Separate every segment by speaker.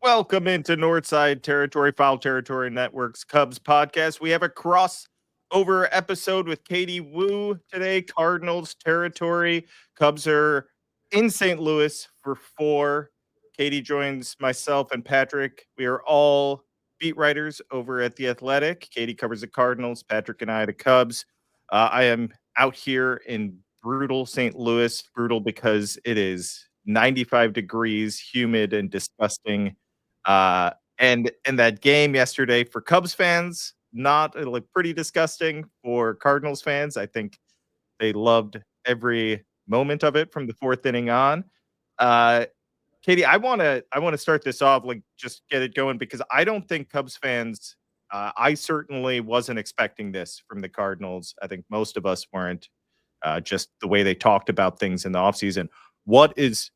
Speaker 1: Welcome into Northside Territory, Foul Territory Network's Cubs podcast. We have a crossover episode with Katie Woo today, Cardinals Territory. Cubs are in St. Louis for 4. Katie joins myself and Patrick. We are all beat writers over at The Athletic. Katie covers the Cardinals, Patrick and I the Cubs. I am out here in brutal St. Louis, brutal because it is 95 degrees, humid and disgusting. And that game yesterday for Cubs fans, not it looked pretty disgusting. For Cardinals fans, I think they loved every moment of it from the fourth inning on. Uh, Katie, I want to start this off, like just get it going because I don't think Cubs fans. I certainly wasn't expecting this from the Cardinals. I think most of us weren't. Just the way they talked about things in the offseason. What is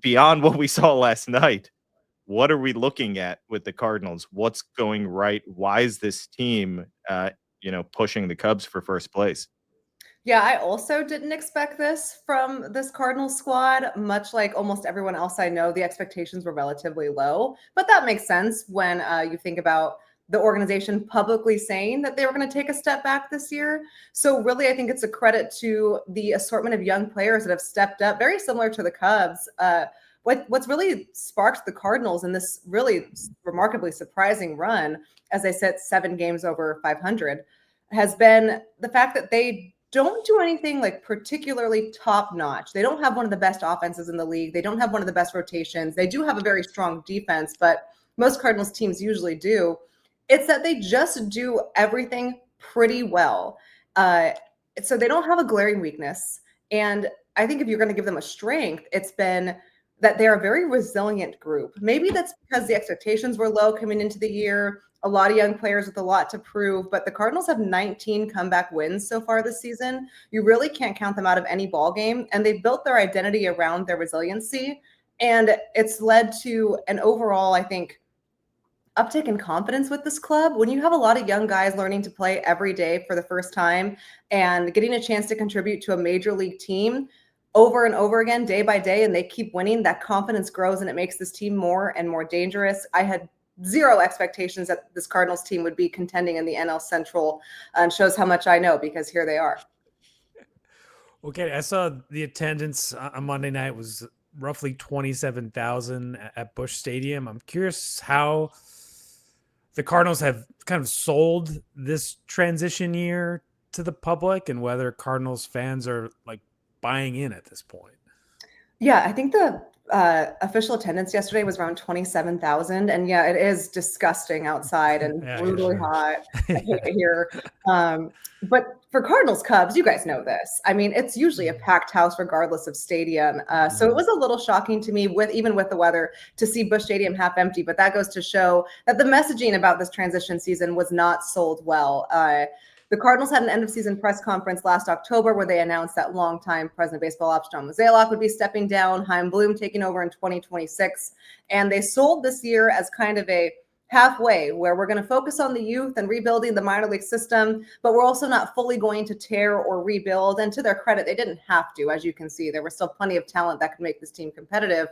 Speaker 1: beyond what we saw last night? What are we looking at with the Cardinals? What's going right? Why is this team, pushing the Cubs for first place?
Speaker 2: Yeah, I also didn't expect this from this Cardinals squad. Much like almost everyone else I know, the expectations were relatively low. But that makes sense when you think about the organization publicly saying that they were going to take a step back this year. So really, I think it's a credit to the assortment of young players that have stepped up, very similar to the Cubs. What's really sparked the Cardinals in this really remarkably surprising run, as they sit 7 games over 500, has been the fact that they don't do anything like particularly top notch. They don't have one of the best offenses in the league. They don't have one of the best rotations. They do have a very strong defense, but most Cardinals teams usually do. It's that they just do everything pretty well. So they don't have a glaring weakness. And I think if you're going to give them a strength, it's been that they're a very resilient group. Maybe that's because the expectations were low coming into the year. A lot of young players with a lot to prove, but the Cardinals have 19 comeback wins so far this season. You really can't count them out of any ball game, and they've built their identity around their resiliency, and it's led to an overall, I think, uptick in confidence with this club. When you have a lot of young guys learning to play every day for the first time and getting a chance to contribute to a major league team over and over again, day by day, and they keep winning, that confidence grows and it makes this team more and more dangerous. I had zero expectations that this Cardinals team would be contending in the NL Central, and shows how much I know because here they are.
Speaker 3: Okay, I saw the attendance on Monday night was roughly 27,000 at Busch Stadium. I'm curious how the Cardinals have kind of sold this transition year to the public and whether Cardinals fans are like buying in at this point.
Speaker 2: Yeah, I think the official attendance yesterday was around 27,000. And yeah, it is disgusting outside and brutally hot. I hate it here. But for Cardinals Cubs, you guys know this. I mean, it's usually a packed house regardless of stadium. So it was a little shocking to me, even with the weather, to see Busch Stadium half empty. But that goes to show that the messaging about this transition season was not sold well. The Cardinals had an end-of-season press conference last October where they announced that longtime president of baseball ops John Mozeliak would be stepping down, Chaim Bloom taking over in 2026. And they sold this year as kind of a halfway where we're going to focus on the youth and rebuilding the minor league system, but we're also not fully going to tear or rebuild. And to their credit, they didn't have to. As you can see, there was still plenty of talent that could make this team competitive.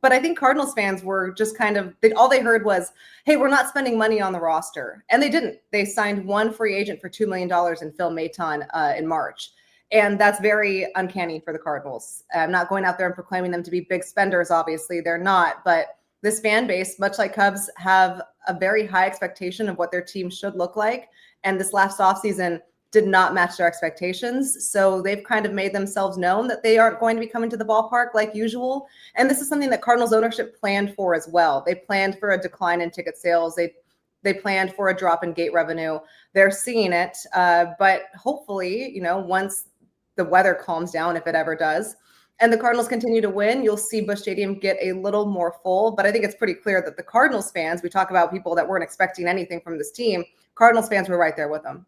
Speaker 2: But I think Cardinals fans were just kind of, all they heard was, hey, we're not spending money on the roster. And they didn't. They signed one free agent for $2 million in Phil Maton in March. And that's very uncanny for the Cardinals. I'm not going out there and proclaiming them to be big spenders. Obviously, they're not. But this fan base, much like Cubs, have a very high expectation of what their team should look like. And this last offseason did not match their expectations. So they've kind of made themselves known that they aren't going to be coming to the ballpark like usual. And this is something that Cardinals ownership planned for as well. They planned for a decline in ticket sales. They planned for a drop in gate revenue. They're seeing it. But hopefully, once the weather calms down, if it ever does, and the Cardinals continue to win, you'll see Busch Stadium get a little more full. But I think it's pretty clear that the Cardinals fans, we talk about people that weren't expecting anything from this team, Cardinals fans were right there with them.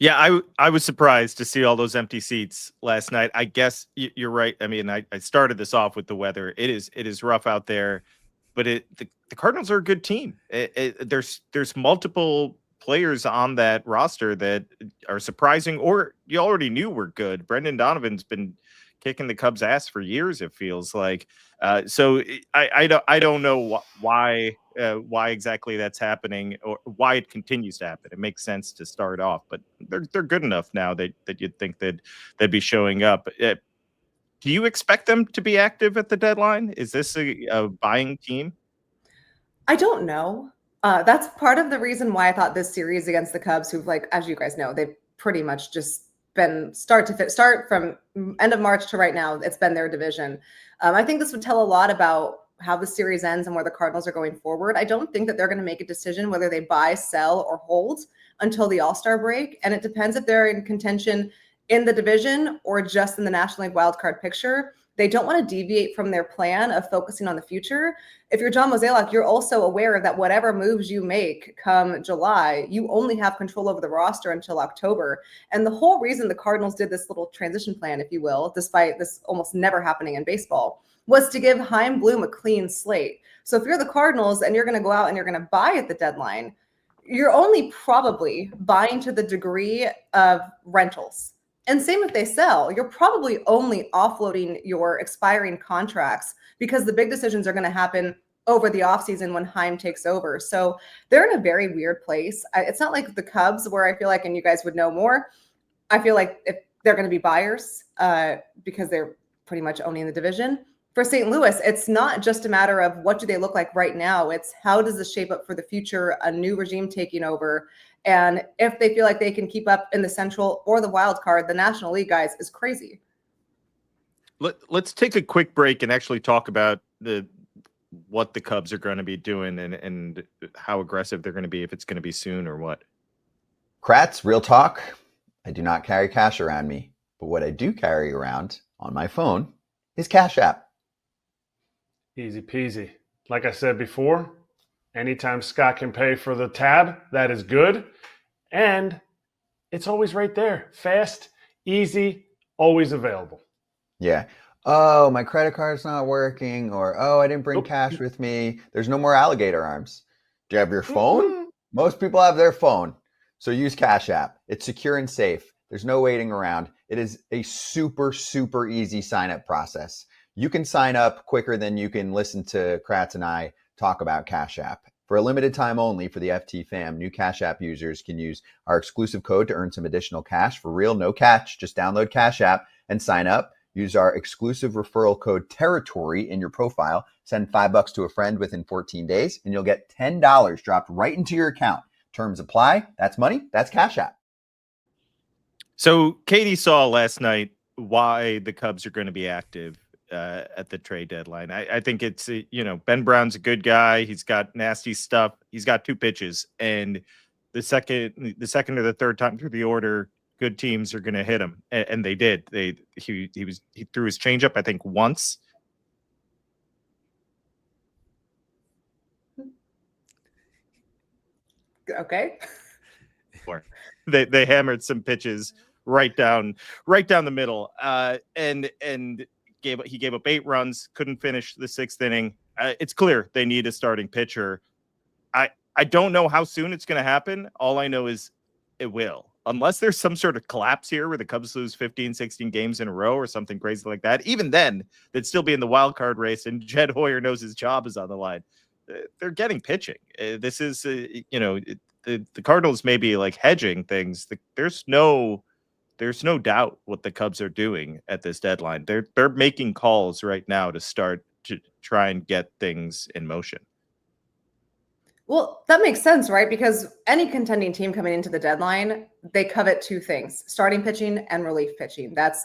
Speaker 1: Yeah, I was surprised to see all those empty seats last night. I guess you're right. I mean, I started this off with the weather. It is rough out there, but the Cardinals are a good team. There's multiple players on that roster that are surprising or you already knew were good. Brendan Donovan's been kicking the Cubs' ass for years. It feels like. So I don't know why exactly that's happening or why it continues to happen. It makes sense to start off, but they're good enough now that you'd think they'd be showing up. Do you expect them to be active at the deadline? Is this a buying team?
Speaker 2: I don't know. That's part of the reason why I thought this series against the Cubs, who've, like, as you guys know, they've pretty much just been start from end of March to right now. It's been their division. I think this would tell a lot about how the series ends and where the Cardinals are going forward. I don't think that they're going to make a decision whether they buy, sell, or hold until the All-Star break. And it depends if they're in contention in the division or just in the National League wildcard picture. They don't want to deviate from their plan of focusing on the future. If you're John Mozeliak, you're also aware that whatever moves you make come July, you only have control over the roster until October. And the whole reason the Cardinals did this little transition plan, if you will, despite this almost never happening in baseball, was to give Chaim Bloom a clean slate. So if you're the Cardinals and you're going to go out and you're going to buy at the deadline, you're only probably buying to the degree of rentals. And same if they sell, you're probably only offloading your expiring contracts because the big decisions are going to happen over the offseason when Chaim takes over. So they're in a very weird place. It's not like the Cubs where I feel like, and you guys would know more, I feel like if they're going to be buyers because they're pretty much owning the division. For St. Louis, it's not just a matter of what do they look like right now. It's how does this shape up for the future, a new regime taking over. And if they feel like they can keep up in the Central or the wild card, the National League, guys, is crazy.
Speaker 1: Let's take a quick break and actually talk about what the Cubs are going to be doing and how aggressive they're going to be, if it's going to be soon or what.
Speaker 4: Kratz, real talk. I do not carry cash around me, but what I do carry around on my phone is Cash App.
Speaker 5: Easy peasy. Like I said before, anytime Scott can pay for the tab, that is good. And it's always right there. Fast, easy, always available.
Speaker 4: Yeah. Oh, my credit card's not working, or oh, I didn't bring cash with me. There's no more alligator arms. Do you have your phone? Most people have their phone. So use Cash App. It's secure and safe. There's no waiting around. It is a super, super easy sign-up process. You can sign up quicker than you can listen to Kratz and I talk about Cash App. For a limited time only for the FT fam, new Cash App users can use our exclusive code to earn some additional cash. For real, no catch. Just download Cash App and sign up. Use our exclusive referral code Territory in your profile. Send $5 to a friend within 14 days, and you'll get $10 dropped right into your account. Terms apply. That's money. That's Cash App.
Speaker 1: So Katie saw last night why the Cubs are going to be active at the trade deadline. I think it's, Ben Brown's a good guy. He's got nasty stuff. He's got 2 pitches, and the second or the third time through the order, good teams are going to hit him, and they did. He threw his changeup, I think, once.
Speaker 2: Okay.
Speaker 1: They hammered some pitches right down the middle, and he gave up 8 runs, couldn't finish the 6th inning. It's clear they need a starting pitcher. I don't know how soon it's going to happen. All I know is it will. Unless there's some sort of collapse here where the Cubs lose 15, 16 games in a row or something crazy like that. Even then, they'd still be in the wild card race, and Jed Hoyer knows his job is on the line. They're getting pitching. This is, the Cardinals may be like hedging things. There's no doubt what the Cubs are doing at this deadline. They're making calls right now to start to try and get things in motion.
Speaker 2: Well, that makes sense, right? Because any contending team coming into the deadline, they covet 2 things: starting pitching and relief pitching. That's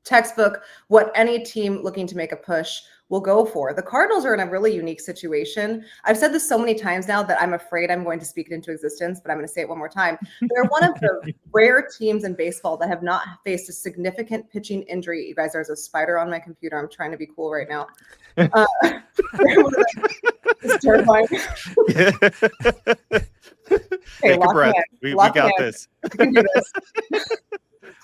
Speaker 2: textbook what any team looking to make a push will go for. The Cardinals are in a really unique situation. I've said this so many times now that I'm afraid I'm going to speak it into existence, but I'm going to say it one more time. They're one of the rare teams in baseball that have not faced a significant pitching injury. You guys, there's a spider on my computer. I'm trying to be cool right now. It's terrifying.
Speaker 1: Take a breath. We got this.
Speaker 2: We can do this.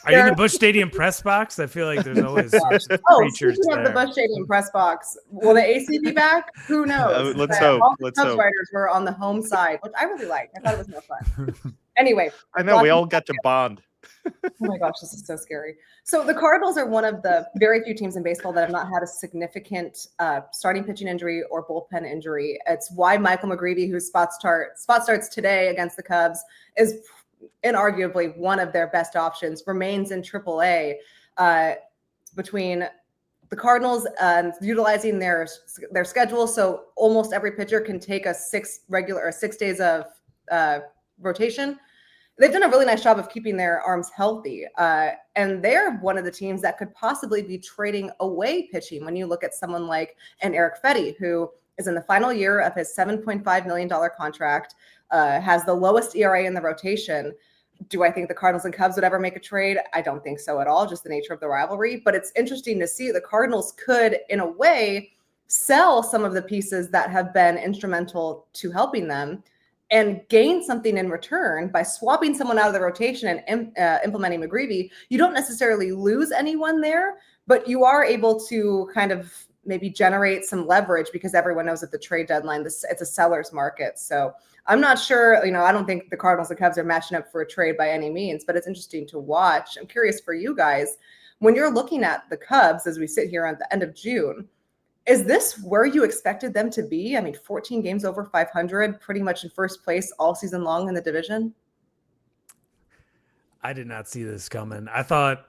Speaker 3: Are you in the Busch Stadium press box? I feel like there's always creatures
Speaker 2: speaking of the Busch Stadium press box, will the AC be back? Who knows?
Speaker 1: Let's hope.
Speaker 2: All the Cubs writers were on the home side, which I really liked. I thought it was more fun. Anyway,
Speaker 1: I know we all got to bond.
Speaker 2: Oh my gosh, this is so scary. So the Cardinals are one of the very few teams in baseball that have not had a significant starting pitching injury or bullpen injury. It's why Michael McGreevy, who spot starts today against the Cubs, is inarguably one of their best options, remains in AAA. Between the Cardinals utilizing their schedule, so almost every pitcher can take 6 days of rotation. They've done a really nice job of keeping their arms healthy. And they're one of the teams that could possibly be trading away pitching when you look at someone like an Eric Fetty, who is in the final year of his $7.5 million contract, has the lowest ERA in the rotation. Do I think the Cardinals and Cubs would ever make a trade? I don't think so at all, just the nature of the rivalry. But it's interesting to see the Cardinals could, in a way, sell some of the pieces that have been instrumental to helping them and gain something in return by swapping someone out of the rotation and implementing McGreevy. You don't necessarily lose anyone there, but you are able to kind of maybe generate some leverage because everyone knows at the trade deadline, it's a seller's market. So I'm not sure, I don't think the Cardinals and Cubs are matching up for a trade by any means, but it's interesting to watch. I'm curious for you guys, when you're looking at the Cubs as we sit here at the end of June, is this where you expected them to be? I mean, 14 games over 500, pretty much in first place all season long in the division.
Speaker 3: I did not see this coming. I thought,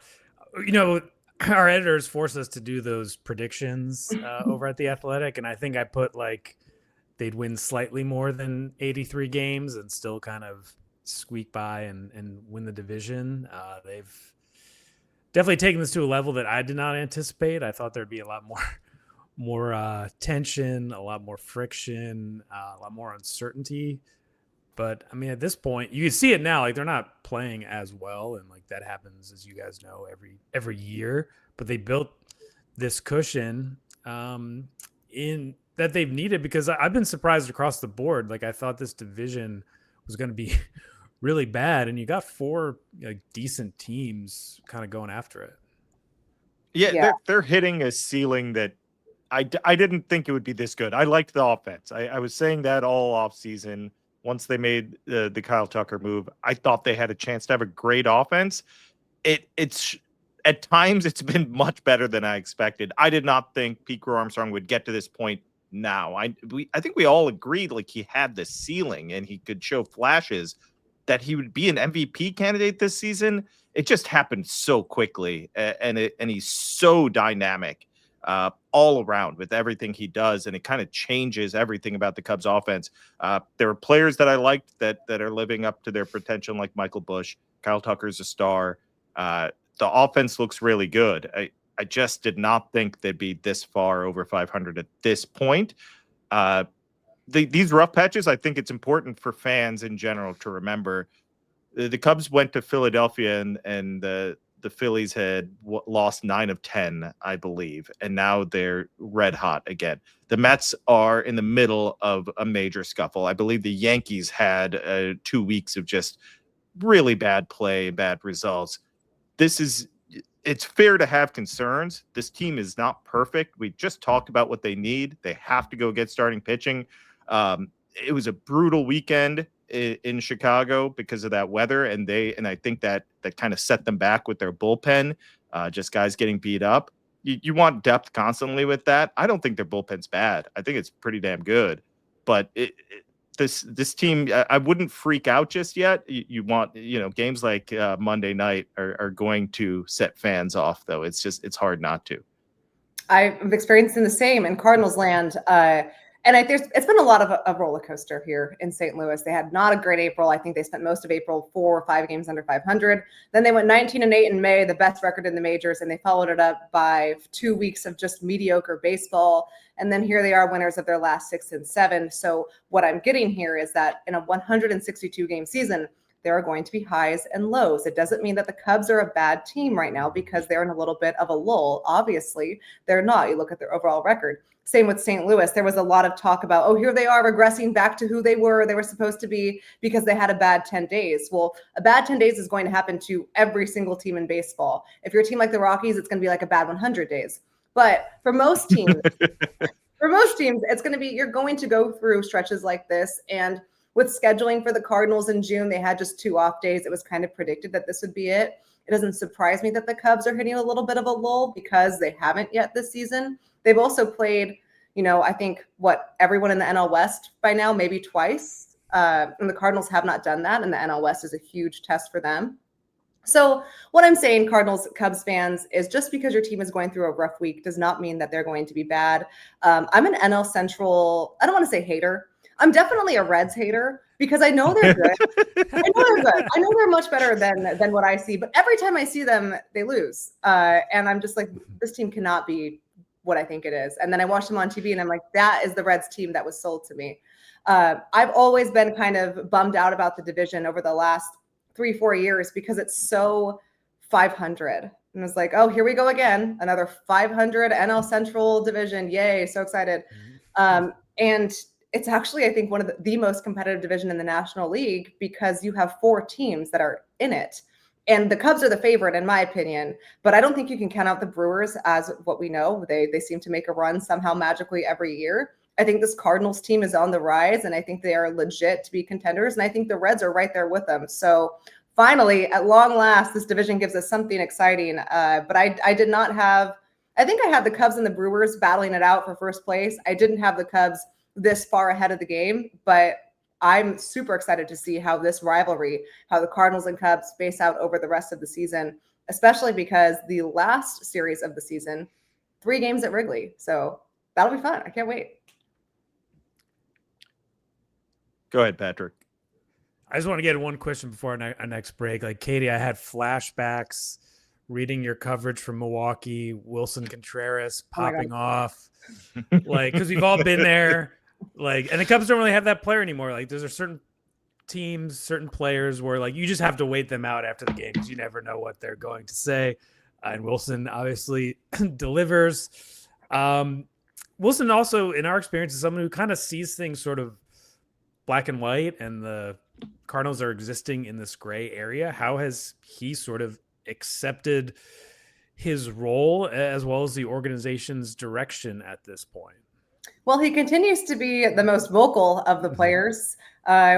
Speaker 3: our editors forced us to do those predictions over at The Athletic, and I think I put they'd win slightly more than 83 games and still kind of squeak by and win the division. They've definitely taken this to a level that I did not anticipate. I thought there'd be a lot more tension, a lot more friction, a lot more uncertainty. But I mean, at this point, you can see it now. They're not playing as well, and that happens, as you guys know, every year. But they built this cushion in that they've needed, because I've been surprised across the board. I thought this division was going to be really bad, and you got 4 decent teams kind of going after it.
Speaker 1: Yeah. They're hitting a ceiling that I didn't think it would be this good. I liked the offense. I was saying that all off season. Once they made the Kyle Tucker move, I thought they had a chance to have a great offense. It's at times it's been much better than I expected. I did not think Pete Armstrong would get to this point now. I think we all agreed he had the ceiling and he could show flashes that he would be an MVP candidate this season. It just happened so quickly, and he's so dynamic all around with everything he does, and it kind of changes everything about the Cubs offense. There are players that I liked that are living up to their potential, like Michael Busch. Kyle Tucker's a star. The offense looks really good. I just did not think they'd be this far over 500 at this point. These rough patches, I think it's important for fans in general to remember. The Cubs went to Philadelphia and the Phillies had lost 9 of 10, I believe, and now they're red hot again. The Mets are in the middle of a major scuffle. I believe the Yankees had 2 weeks of just really bad play, bad results. It's fair to have concerns. This team is not perfect. We just talked about what they need. They have to go get starting pitching. It was a brutal weekend in Chicago because of that weather, and I think that kind of set them back with their bullpen, just guys getting beat up. You want depth constantly with that. I don't think their bullpen's bad. I think it's pretty damn good, but this team, I wouldn't freak out just yet. You want, games like Monday night are going to set fans off, though. It's hard not to.
Speaker 2: I'm experiencing the same in Cardinals land. And it's been a lot of a roller coaster here in St. Louis. They had not a great April. I think they spent most of April 4 or 5 games under 500. Then they went 19-8 in May, the best record in the majors, and they followed it up by 2 weeks of just mediocre baseball. And then here they are, winners of their last 6 and 7. So what I'm getting here is that in a 162-game season, there are going to be highs and lows. It doesn't mean that the Cubs are a bad team right now because they're in a little bit of a lull. Obviously, they're not. You look at their overall record. Same with St. Louis. There was a lot of talk about, here they are regressing back to who they were supposed to be because they had a bad 10 days. Well, a bad 10 days is going to happen to every single team in baseball. If you're a team like the Rockies, it's going to be like a bad 100 days. But for most teams, it's going to be, you're going to go through stretches like this. And with scheduling for the Cardinals in June, they had just 2 off days. It was kind of predicted that this would be it. It doesn't surprise me that the Cubs are hitting a little bit of a lull because they haven't yet this season. They've also played, I think everyone in the NL West by now, maybe twice. And the Cardinals have not done that. And the NL West is a huge test for them. So what I'm saying, Cardinals, Cubs fans, is just because your team is going through a rough week does not mean that they're going to be bad. I'm an NL Central, I don't want to say hater. I'm definitely a Reds hater because I know they're good. I know they're much better than what I see. But every time I see them, they lose. And I'm just like, this team cannot be what I think it is. And then I watch them on TV and I'm like, that is the Reds team that was sold to me. I've always been kind of bummed out about the division over the last 3-4 years because it's so 500. And it's like, oh, here we go again. Another 500 NL Central division. Yay. So excited. And it's actually, I think, one of the most competitive division in the National League because you have 4 teams that are in it. And the Cubs are the favorite, in my opinion. But I don't think you can count out the Brewers as what we know. They seem to make a run somehow magically every year. I think this Cardinals team is on the rise, and I think they are legit to be contenders. And I think the Reds are right there with them. So finally, at long last, this division gives us something exciting. But I did not have – I think I had the Cubs and the Brewers battling it out for first place. I didn't have the Cubs this far ahead of the game, but I'm super excited to see how this rivalry, how the Cardinals and Cubs face out over the rest of the season, especially because the last series of the season, 3 games at Wrigley. So that'll be fun. I can't wait.
Speaker 1: Go ahead, Patrick.
Speaker 3: I just want to get one question before our next break. Like, Katie, I had flashbacks reading your coverage from Milwaukee, Wilson Contreras popping off. Like, because we've all been there. Like, and the Cubs don't really have that player anymore. Like, there's certain teams, certain players where, like, you just have to wait them out after the game because you never know what they're going to say. And Wilson obviously delivers. Wilson also, in our experience, is someone who kind of sees things sort of black and white, and the Cardinals are existing in this gray area. How has he sort of accepted his role as well as the organization's direction at this point?
Speaker 2: Well, he continues to be the most vocal of the players,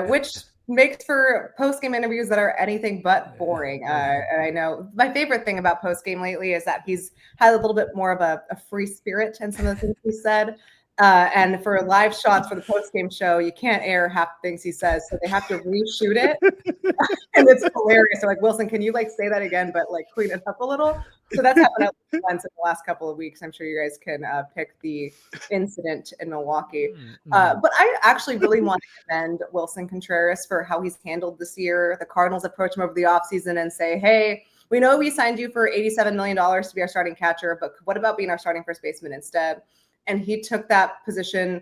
Speaker 2: which makes for post-game interviews that are anything but boring. And I know my favorite thing about post-game lately is that he's had a little bit more of a free spirit in some of the things he said. And for live shots for the post-game show, you can't air half the things he says, so they have to reshoot it. And it's hilarious. They're like, Wilson, can you say that again, but clean it up a little? So that's happened once in the last couple of weeks. I'm sure you guys can pick the incident in Milwaukee. But I actually really want to commend Wilson Contreras for how he's handled this year. The Cardinals approach him over the offseason and say, hey, we know we signed you for $87 million to be our starting catcher, but what about being our starting first baseman instead? And he took that position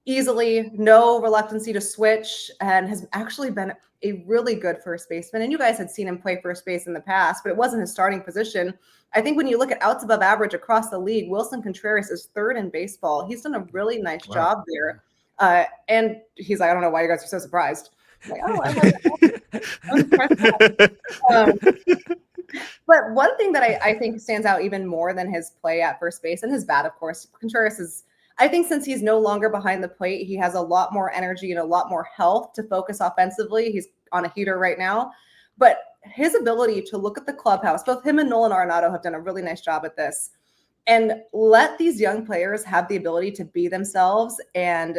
Speaker 2: easily, no reluctancy to switch, and has actually been a really good first baseman. And you guys had seen him play first base in the past, but it wasn't his starting position. I think when you look at outs above average across the league, Wilson Contreras is 3rd in baseball. He's done a really nice job there. And he's like, I don't know why you guys are so surprised. I'm like, oh, I'm surprised. But one thing that I think stands out even more than his play at first base and his bat, of course, Contreras is, I think since he's no longer behind the plate, he has a lot more energy and a lot more health to focus offensively. He's on a heater right now. But his ability to look at the clubhouse, both him and Nolan Arenado have done a really nice job at this, and let these young players have the ability to be themselves and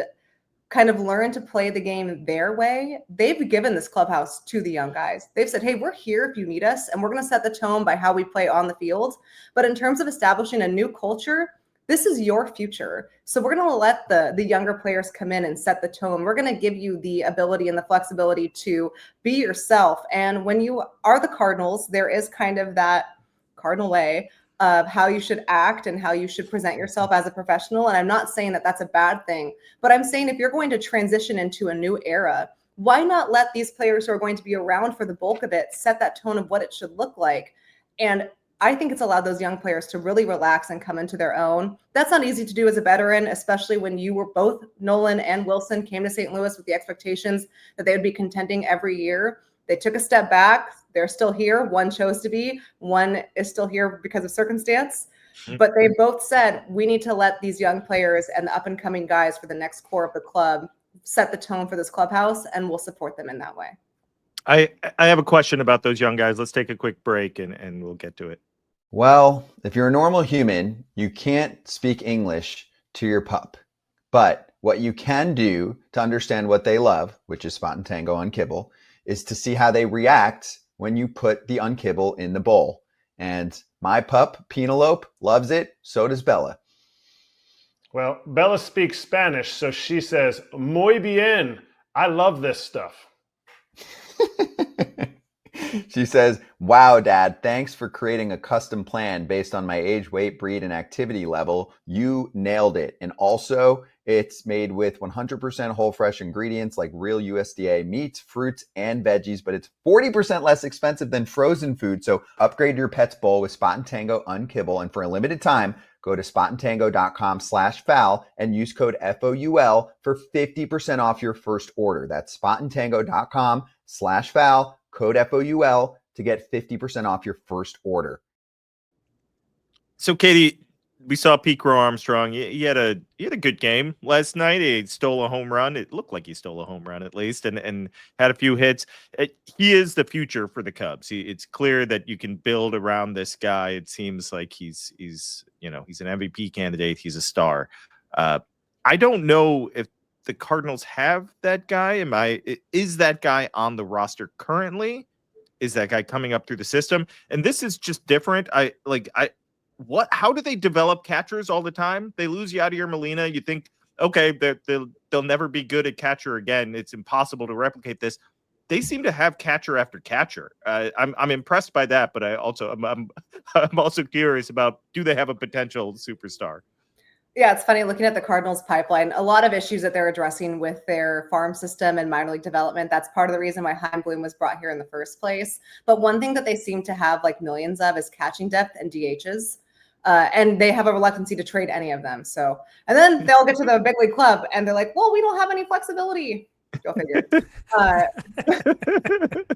Speaker 2: kind of learn to play the game their way. They've given this clubhouse to the young guys. They've said, hey, we're here if you need us, and we're going to set the tone by how we play on the field. But in terms of establishing a new culture, this is your future. So we're going to let the younger players come in and set the tone. We're going to give you the ability and the flexibility to be yourself. And when you are the Cardinals, there is kind of that Cardinal way of how you should act and how you should present yourself as a professional. And I'm not saying that that's a bad thing, but I'm saying if you're going to transition into a new era, why not let these players who are going to be around for the bulk of it set that tone of what it should look like? And I think it's allowed those young players to really relax and come into their own. That's not easy to do as a veteran, especially when you were both Nolan and Wilson came to St. Louis with the expectations that they would be contending every year. They took a step back. They're still here. One chose to be. One is still here because of circumstance. But they both said, we need to let these young players and the up-and-coming guys for the next core of the club set the tone for this clubhouse, and we'll support them in that way.
Speaker 1: I have a question about those young guys. Let's take a quick break and we'll get to it.
Speaker 4: Well, if you're a normal human, you can't speak English to your pup. But what you can do to understand what they love, which is spot and tango unkibble, is to see how they react when you put the unkibble in the bowl. And my pup, Penelope, loves it. So does Bella.
Speaker 5: Well, Bella speaks Spanish, so she says, muy bien. I love this stuff.
Speaker 4: She says, wow, Dad, thanks for creating a custom plan based on my age, weight, breed, and activity level. You nailed it. And also, it's made with 100% whole fresh ingredients like real USDA meats, fruits, and veggies, but it's 40% less expensive than frozen food. So upgrade your pet's bowl with Spot and Tango Unkibble. And for a limited time, go to spotandtango.com/foul and use code FOUL for 50% off your first order. That's spotandtango.com/foul, code FOUL to get 50% off your first order.
Speaker 1: So, Katie, we saw Pete Crow Armstrong. He had a good game last night. He stole a home run. It looked like he stole a home run at least, and had a few hits. He is the future for the Cubs. It's clear that you can build around this guy. It seems like he's an MVP candidate. He's a star. I don't know if the Cardinals have that guy. Is that guy on the roster currently? Is that guy coming up through the system? And this is just different. How do they develop catchers all the time? They lose Yadier Molina. You think, okay, they'll never be good at catcher again. It's impossible to replicate this. They seem to have catcher after catcher. I'm impressed by that, but I'm also curious about, do they have a potential superstar?
Speaker 2: Yeah, it's funny looking at the Cardinals pipeline, a lot of issues that they're addressing with their farm system and minor league development. That's part of the reason why Chaim Bloom was brought here in the first place. But one thing that they seem to have like millions of is catching depth and DHs. And they have a reluctancy to trade any of them. So, and then they'll get to the big league club and they're like, well, we don't have any flexibility. Go figure.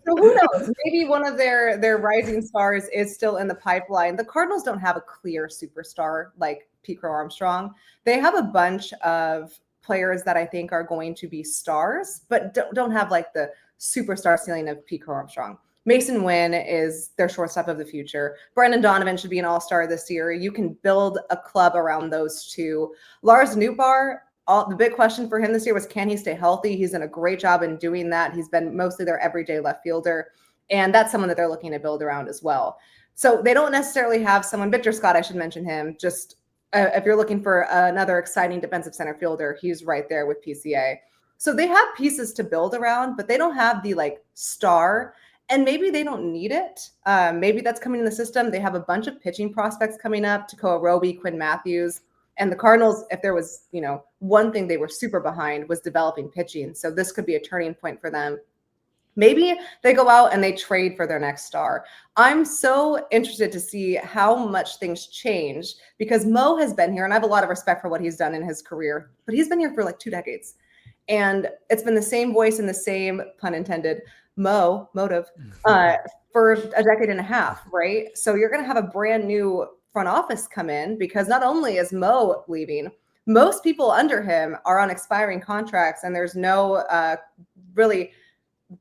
Speaker 2: So who knows? Maybe one of their rising stars is still in the pipeline. The Cardinals don't have a clear superstar like Pete Crow Armstrong. They have a bunch of players that I think are going to be stars, but don't have like the superstar ceiling of Pete Crow Armstrong. Mason Wynn is their shortstop of the future. Brendan Donovan should be an all-star this year. You can build a club around those two. Lars Nootbaar, the big question for him this year was, can he stay healthy? He's done a great job in doing that. He's been mostly their everyday left fielder, and that's someone that they're looking to build around as well. So they don't necessarily have someone. Victor Scott, I should mention him. Just if you're looking for another exciting defensive center fielder, he's right there with PCA. So they have pieces to build around, but they don't have the like star. And maybe they don't need it. Maybe that's coming in the system. They have a bunch of pitching prospects coming up, Tekoa Roby, Quinn Matthews. And the Cardinals, if there was, one thing they were super behind was developing pitching. So this could be a turning point for them. Maybe they go out and they trade for their next star. I'm so interested to see how much things change because Mo has been here, and I have a lot of respect for what he's done in his career, but he's been here for like 2 decades. And it's been the same voice and the same, pun intended, motive for a decade and a half, right? So you're going to have a brand new front office come in because not only is Mo leaving, most people under him are on expiring contracts and there's no really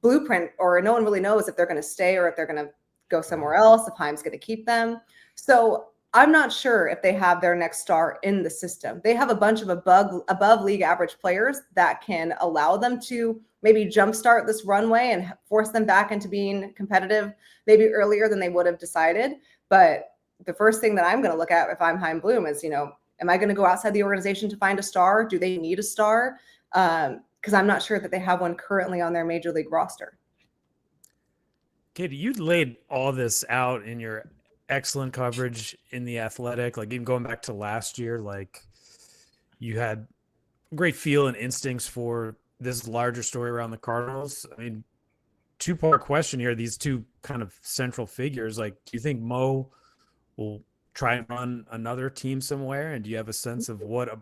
Speaker 2: blueprint, or no one really knows if they're going to stay or if they're going to go somewhere else, if Chaim's going to keep them. So I'm not sure if they have their next star in the system. They have a bunch of above league average players that can allow them to maybe jumpstart this runway and force them back into being competitive maybe earlier than they would have decided. But the first thing that I'm going to look at if I'm Chaim Bloom is, am I going to go outside the organization to find a star? Do they need a star? Because I'm not sure that they have one currently on their major league roster.
Speaker 3: Katie, you laid all this out in your excellent coverage in The Athletic, like even going back to last year, like you had great feel and instincts for this larger story around the Cardinals. I mean, 2-part question here. These two kind of central figures, like, do you think Mo will try and run another team somewhere? And do you have a sense of what a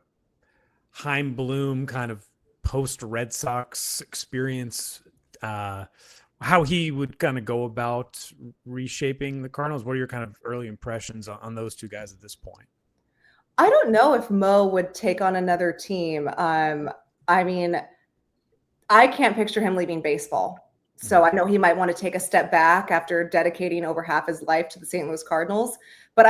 Speaker 3: Chaim Bloom kind of post Red Sox experience, how he would kind of go about reshaping the Cardinals? What are your kind of early impressions on those two guys at this point?
Speaker 2: I don't know if Mo would take on another team. I mean, I can't picture him leaving baseball. So I know he might want to take a step back after dedicating over half his life to the St. Louis Cardinals. But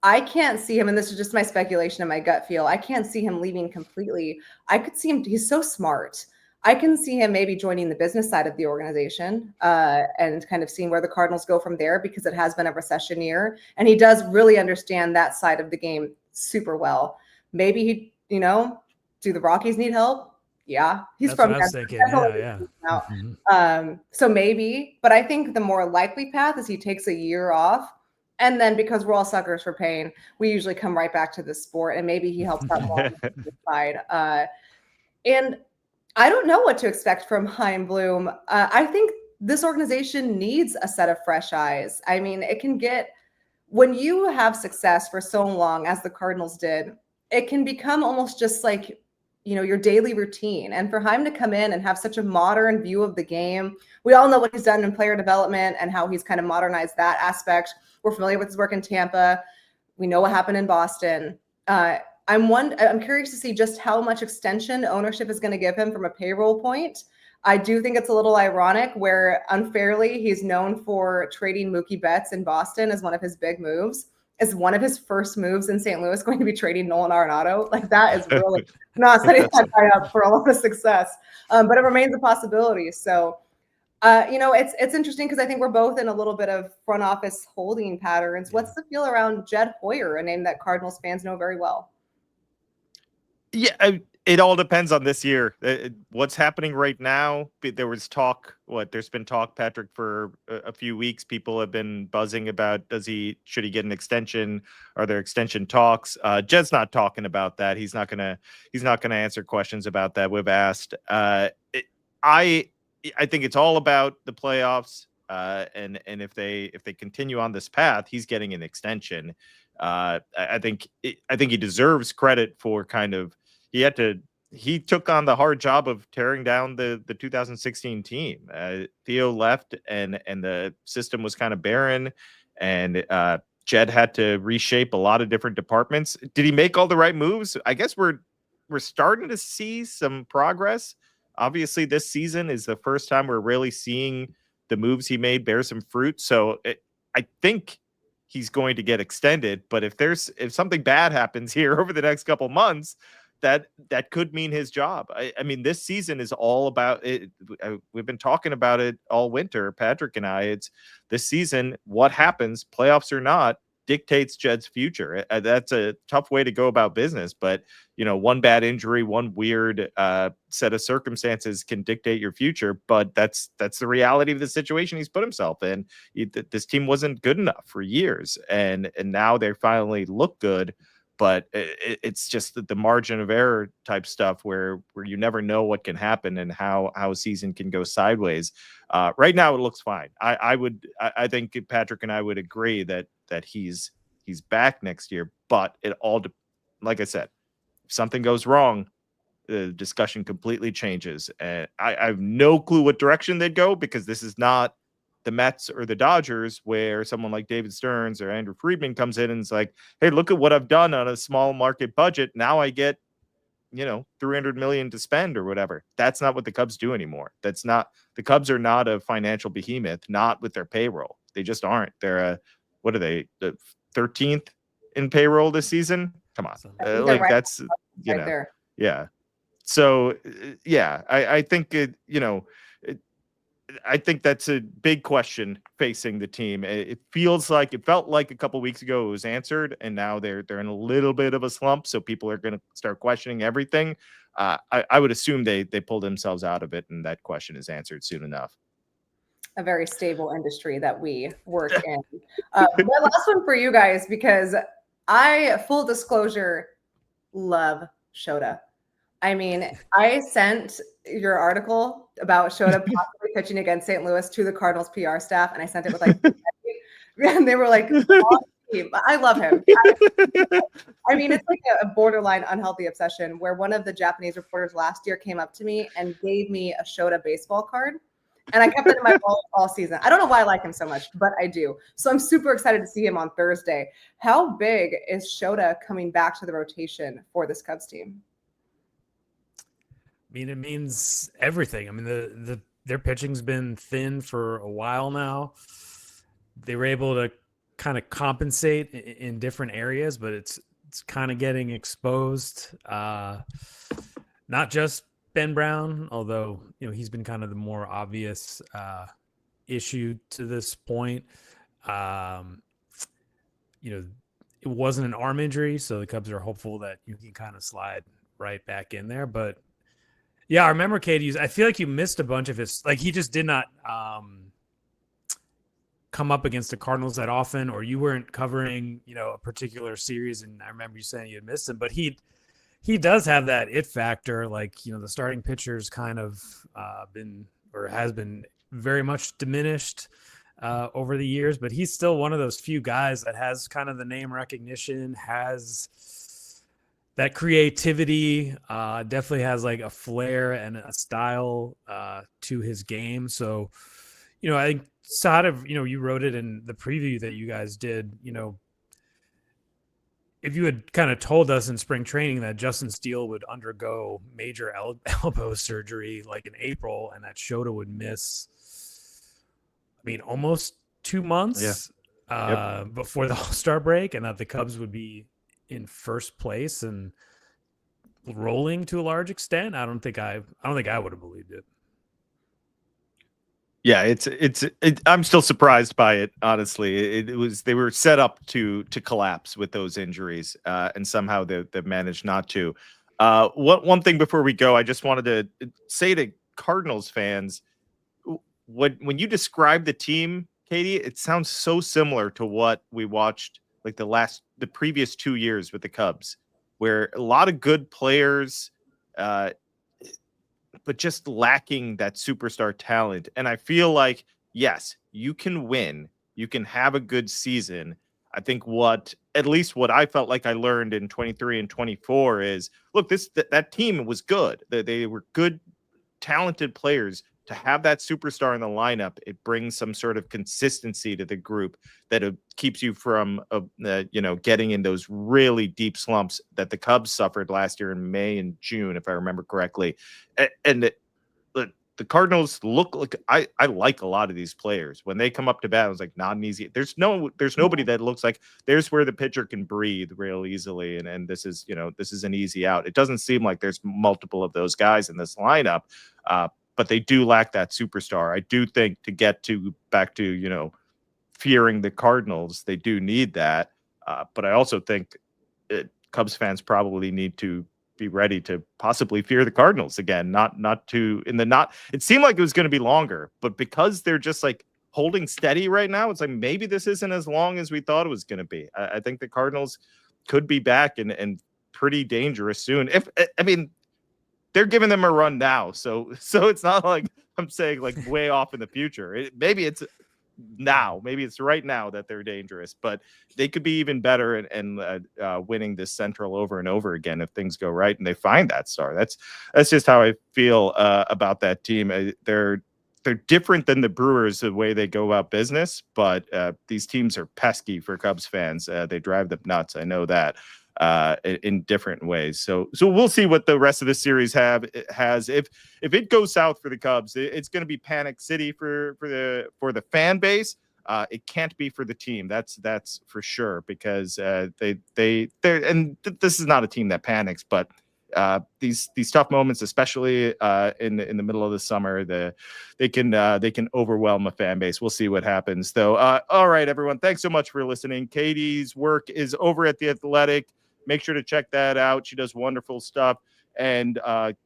Speaker 2: I can't see him, and this is just my speculation and my gut feel. I can't see him leaving completely. I could see him. He's so smart. I can see him maybe joining the business side of the organization and kind of seeing where the Cardinals go from there, because it has been a recession year, and he does really understand that side of the game super well. Maybe he, do the Rockies need help? Yeah, he's
Speaker 3: That's
Speaker 2: from
Speaker 3: what I was
Speaker 2: Denver.
Speaker 3: thinking. Yeah.
Speaker 2: Yeah. So maybe, but I think the more likely path is he takes a year off. And then, because we're all suckers for pain, we usually come right back to the sport, and maybe he helps out more on the side. And I don't know what to expect from Chaim Bloom. I think this organization needs a set of fresh eyes. I mean, it can get, when you have success for so long, as the Cardinals did, it can become almost just like, your daily routine. And for Chaim to come in and have such a modern view of the game, we all know what he's done in player development and how he's kind of modernized that aspect. We're familiar with his work in Tampa. We know what happened in Boston. I'm curious to see just how much extension ownership is going to give him from a payroll point. I do think it's a little ironic where unfairly he's known for trading Mookie Betts in Boston as one of his big moves. Is one of his first moves in St. Louis going to be trading Nolan Arenado? Like, that is really not setting that guy up for all of the success. But it remains a possibility. So, it's interesting because I think we're both in a little bit of front office holding patterns.
Speaker 3: Yeah.
Speaker 2: What's the feel around Jed Hoyer, a name that Cardinals fans know very well?
Speaker 1: Yeah, it all depends on this year. What's happening right now? There was talk. There's been talk, Patrick, for a few weeks. People have been buzzing about should he get an extension? Are there extension talks? Jed's not talking about that. He's not gonna answer questions about that. We've asked. I think it's all about the playoffs. And if they continue on this path, he's getting an extension. I think he deserves credit for kind of. He took on the hard job of tearing down the 2016 team. Theo left and the system was kind of barren, and Jed had to reshape a lot of different departments. Did he make all the right moves? I guess we're starting to see some progress. Obviously, this season is the first time we're really seeing the moves he made bear some fruit. So I think he's going to get extended. But if something bad happens here over the next couple months, that could mean his job. I mean, this season is all about it. We've been talking about it all winter, Patrick and I. It's this season, what happens, playoffs or not, dictates Jed's future. That's a tough way to go about business, but one bad injury, one weird set of circumstances can dictate your future. But that's the reality of the situation he's put himself in. This team wasn't good enough for years, and now they finally look good. But it's just the margin of error type stuff where you never know what can happen and how a season can go sideways. Right now, it looks fine. I think Patrick and I would agree that he's back next year. But it all, like I said, if something goes wrong, the discussion completely changes. And I have no clue what direction they'd go, because this is not the Mets or the Dodgers, where someone like David Stearns or Andrew Friedman comes in and is like, hey, look at what I've done on a small market budget. Now I get, $300 million to spend or whatever. That's not what the Cubs do anymore. The Cubs are not a financial behemoth, not with their payroll. They just aren't. They're what are they? The 13th in payroll this season? Come on. That's,
Speaker 2: right there.
Speaker 1: Yeah. So, yeah, I think I think that's a big question facing the team. It felt like a couple of weeks ago it was answered, and now they're in a little bit of a slump. So people are going to start questioning everything. I would assume they pulled themselves out of it, and that question is answered soon enough.
Speaker 2: A very stable industry that we work in. My last one for you guys, because I, full disclosure, love Shota. I mean, I sent your article about Shota possibly pitching against St. Louis to the Cardinals PR staff, and I sent it with and they were like, I love him. I mean, it's like a borderline unhealthy obsession, where one of the Japanese reporters last year came up to me and gave me a Shota baseball card. And I kept it in my wallet all season. I don't know why I like him so much, but I do. So I'm super excited to see him on Thursday. How big is Shota coming back to the rotation for this Cubs team?
Speaker 3: mean, it means everything. I mean, their pitching's been thin for a while now. They were able to kind of compensate in different areas, but it's kind of getting exposed. Not just Ben Brown, although he's been kind of the more obvious issue to this point. It wasn't an arm injury, so the Cubs are hopeful that you can kind of slide right back in there. But yeah, I remember Katie. I feel like you missed a bunch of his. Like he just did not come up against the Cardinals that often, or you weren't covering a particular series. And I remember you saying you had missed him, but he does have that it factor. Like the starting pitcher's kind of has been very much diminished over the years, but he's still one of those few guys that has kind of the name recognition, has that creativity, definitely has like a flair and a style to his game. So, I think Sahadev, you wrote it in the preview that you guys did, if you had kind of told us in spring training that Justin Steele would undergo major elbow surgery like in April and that Shota would miss, almost 2 months before the All-Star break, and that the Cubs would be in first place and rolling to a large extent, I don't think I would have believed it.
Speaker 1: Yeah, I'm still surprised by it. Honestly, they were set up to collapse with those injuries, and somehow they managed not to. One thing before we go, I just wanted to say to Cardinals fans, when you describe the team, Katie, it sounds so similar to what we watched like the previous 2 years with the Cubs, where a lot of good players, but just lacking that superstar talent. And I feel like, yes, you can win. You can have a good season. I think at least what I felt like I learned in 23 and 24 is, look, that team was good. They were good, talented players. To have that superstar in the lineup, it brings some sort of consistency to the group that keeps you from, getting in those really deep slumps that the Cubs suffered last year in May and June, if I remember correctly. And the Cardinals look like I like a lot of these players. When they come up to bat, I was like, not an easy. There's nobody that looks like there's where the pitcher can breathe real easily, and this is an easy out. It doesn't seem like there's multiple of those guys in this lineup. But they do lack that superstar. I do think to get back to fearing the Cardinals, they do need that. But I also think Cubs fans probably need to be ready to possibly fear the Cardinals again. It seemed like it was going to be longer, but because they're just like holding steady right now, it's like maybe this isn't as long as we thought it was going to be. I think the Cardinals could be back and pretty dangerous soon. They're giving them a run now. So it's not like I'm saying like way off in the future. Maybe it's now. Maybe it's right now that they're dangerous, but they could be even better and winning this Central over and over again if things go right and they find that star. That's just how I feel about that team. They're different than the Brewers the way they go about business, but these teams are pesky for Cubs fans. They drive them nuts. I know that. In different ways. So we'll see what the rest of the series has. If it goes south for the Cubs, it's going to be panic city for the fan base. It can't be for the team. That's for sure, because this is not a team that panics, but these tough moments, especially in the middle of the summer, they can overwhelm a fan base. We'll see what happens, though. All right, everyone, thanks so much for listening. Katie's work is over at The Athletic. Make sure to check that out. She does wonderful stuff. And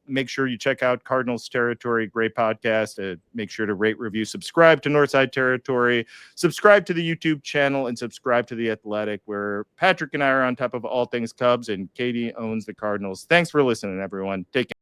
Speaker 1: make sure you check out Cardinals Territory, great podcast. Make sure to rate, review, subscribe to Northside Territory, subscribe to the YouTube channel, and subscribe to The Athletic, where Patrick and I are on top of all things Cubs, and Katie owns the Cardinals. Thanks for listening, everyone. Take care.